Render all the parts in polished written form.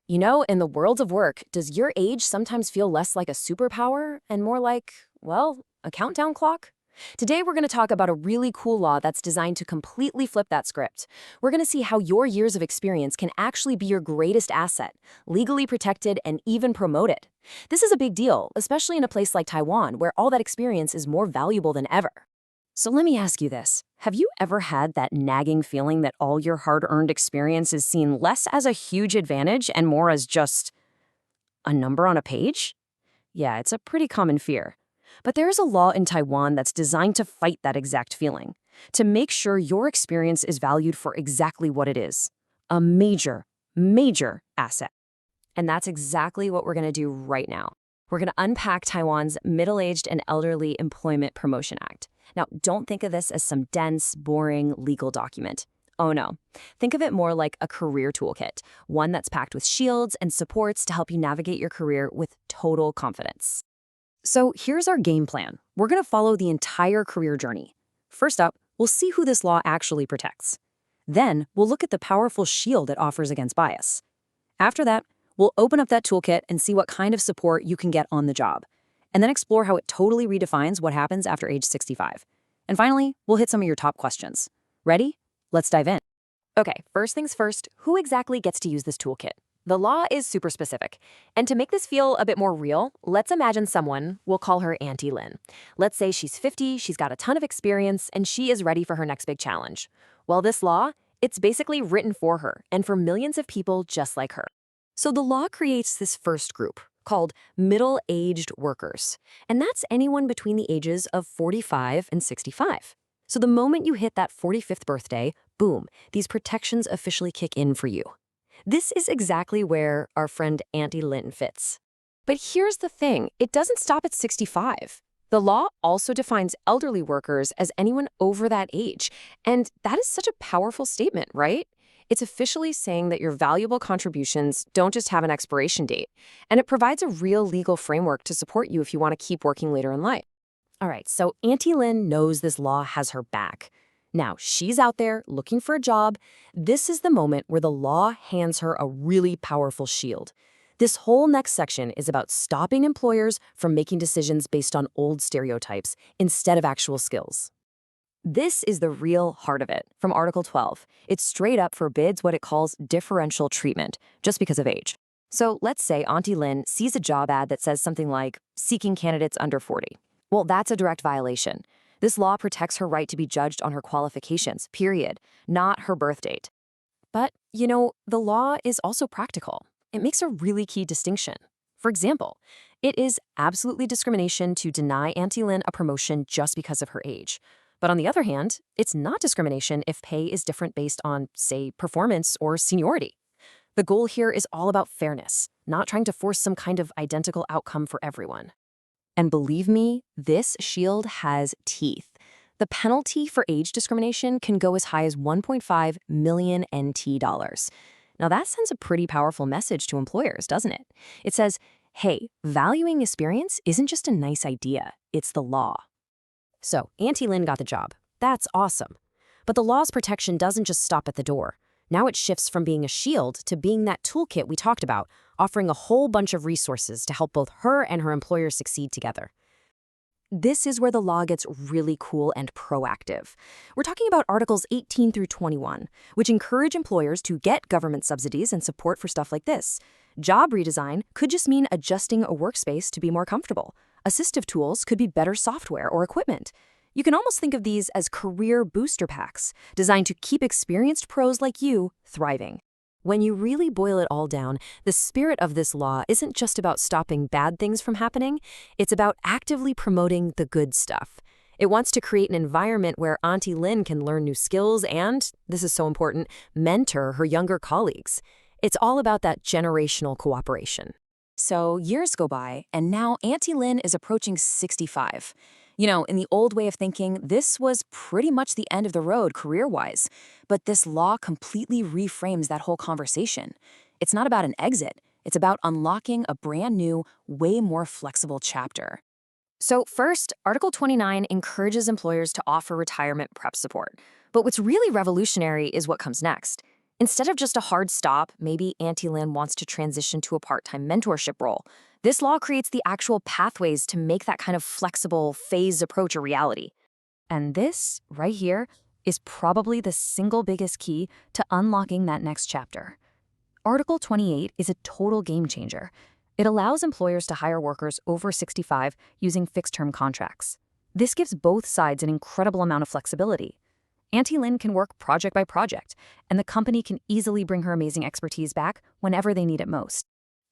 You know, in the world of work, does your age sometimes feel less like a superpower and more like, well, a countdown clock? Today, we're going to talk about a really cool law that's designed to completely flip that script. We're going to see how your years of experience can actually be your greatest asset, legally protected and even promoted. This is a big deal, especially in a place like Taiwan, where all that experience is more valuable than ever. So let me ask you this. Have you ever had that nagging feeling that all your hard-earned experience is seen less as a huge advantage and more as just a number on a page? Yeah, it's a pretty common fear. But there's a law in Taiwan that's designed to fight that exact feeling, to make sure your experience is valued for exactly what it is, a major, major asset. And that's exactly what we're going to do right now. We're going to unpack Taiwan's Middle-Aged and Elderly Employment Promotion Act. Now, don't think of this as some dense, boring legal document. Oh no. Think of it more like a career toolkit, one that's packed with shields and supports to help you navigate your career with total confidence. So here's our game plan. We're going to follow the entire career journey. First up, we'll see who this law actually protects. Then, we'll look at the powerful shield it offers against bias. After that, we'll open up that toolkit and see what kind of support you can get on the job, and then explore how it totally redefines what happens after age 65. And finally, we'll hit some of your top questions. Ready? Let's dive in. Okay, first things first, who exactly gets to use this toolkit? The law is super specific. And to make this feel a bit more real, let's imagine someone, we'll call her Auntie Lynn. Let's say she's 50, she's got a ton of experience, and she is ready for her next big challenge. Well, this law, it's basically written for her and for millions of people just like her. So the law creates this first group, called middle-aged workers. And that's anyone between the ages of 45 and 65. So the moment you hit that 45th birthday, boom, these protections officially kick in for you. This is exactly where our friend Auntie Lynn fits. But here's the thing, it doesn't stop at 65. The law also defines elderly workers as anyone over that age. And that is such a powerful statement, right? It's officially saying that your valuable contributions don't just have an expiration date, and it provides a real legal framework to support you if you want to keep working later in life. All right, so Auntie Lynn knows this law has her back. Now, she's out there looking for a job. This is the moment where the law hands her a really powerful shield. This whole next section is about stopping employers from making decisions based on old stereotypes instead of actual skills. This is the real heart of it, from Article 12. It straight up forbids what it calls differential treatment, just because of age. So let's say Auntie Lynn sees a job ad that says something like, seeking candidates under 40. Well, that's a direct violation. This law protects her right to be judged on her qualifications, period, not her birth date. But, you know, the law is also practical. It makes a really key distinction. For example, it is absolutely discrimination to deny Auntie Lynn a promotion just because of her age. But on the other hand, it's not discrimination if pay is different based on, say, performance or seniority. The goal here is all about fairness, not trying to force some kind of identical outcome for everyone. And believe me, this shield has teeth. The penalty for age discrimination can go as high as 1.5 million NT dollars. Now that sends a pretty powerful message to employers, doesn't it? It says, hey, valuing experience isn't just a nice idea, it's the law. So, Auntie Lynn got the job. That's awesome. But the law's protection doesn't just stop at the door. Now it shifts from being a shield to being that toolkit we talked about, offering a whole bunch of resources to help both her and her employer succeed together. This is where the law gets really cool and proactive. We're talking about Articles 18 through 21, which encourage employers to get government subsidies and support for stuff like this. Job redesign could just mean adjusting a workspace to be more comfortable. Assistive tools could be better software or equipment. You can almost think of these as career booster packs, designed to keep experienced pros like you thriving. When you really boil it all down, the spirit of this law isn't just about stopping bad things from happening, it's about actively promoting the good stuff. It wants to create an environment where Auntie Lynn can learn new skills and, this is so important, mentor her younger colleagues. It's all about that generational cooperation. So years go by, and now Auntie Lynn is approaching 65. You know, in the old way of thinking, this was pretty much the end of the road career-wise. But this law completely reframes that whole conversation. It's not about an exit. It's about unlocking a brand new, way more flexible chapter. So first, Article 29 encourages employers to offer retirement prep support. But what's really revolutionary is what comes next. Instead of just a hard stop, maybe Auntie Lynn wants to transition to a part-time mentorship role. This law creates the actual pathways to make that kind of flexible, phased approach a reality. And this, right here, is probably the single biggest key to unlocking that next chapter. Article 28 is a total game changer. It allows employers to hire workers over 65 using fixed-term contracts. This gives both sides an incredible amount of flexibility. Auntie Lynn can work project by project, and the company can easily bring her amazing expertise back whenever they need it most.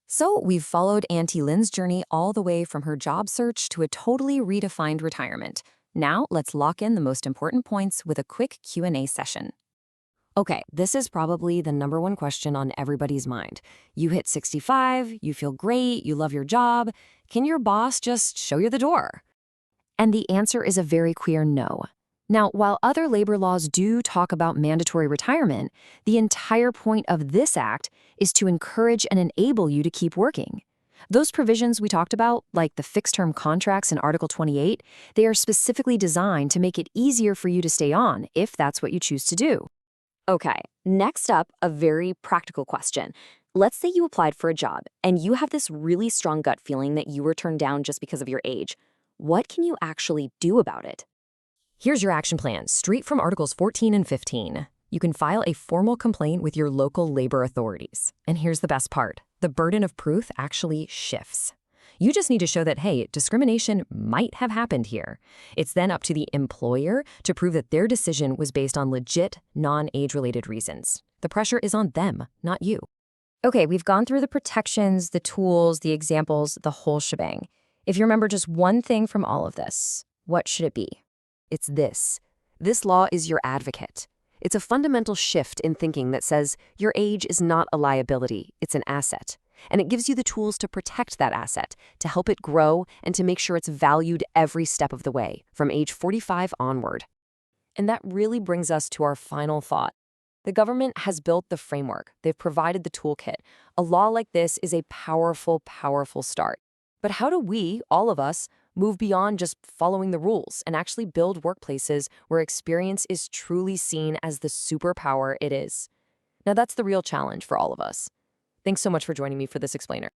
So we've followed Auntie Lynn's journey all the way from her job search to a totally redefined retirement. Now let's lock in the most important points with a quick Q&A session. Okay, this is probably the #1 question on everybody's mind. You hit 65, you feel great, you love your job. Can your boss just show you the door? And the answer is a very clear no. Now, while other labor laws do talk about mandatory retirement, the entire point of this act is to encourage and enable you to keep working. Those provisions we talked about, like the fixed-term contracts in Article 28, they are specifically designed to make it easier for you to stay on if that's what you choose to do. Okay, next up, a very practical question. Let's say you applied for a job and you have this really strong gut feeling that you were turned down just because of your age. What can you actually do about it? Here's your action plan, straight from Articles 14 and 15. You can file a formal complaint with your local labor authorities. And here's the best part. The burden of proof actually shifts. You just need to show that, hey, discrimination might have happened here. It's then up to the employer to prove that their decision was based on legit, non-age-related reasons. The pressure is on them, not you. Okay, we've gone through the protections, the tools, the examples, the whole shebang. If you remember just one thing from all of this, what should it be? It's this. This law is your advocate. It's a fundamental shift in thinking that says your age is not a liability, it's an asset. And it gives you the tools to protect that asset, to help it grow, and to make sure it's valued every step of the way, from age 45 onward. And that really brings us to our final thought. The government has built the framework. They've provided the toolkit. A law like this is a powerful, powerful start. But how do we, all of us, move beyond just following the rules and actually build workplaces where experience is truly seen as the superpower it is? Now, that's the real challenge for all of us. Thanks so much for joining me for this explainer.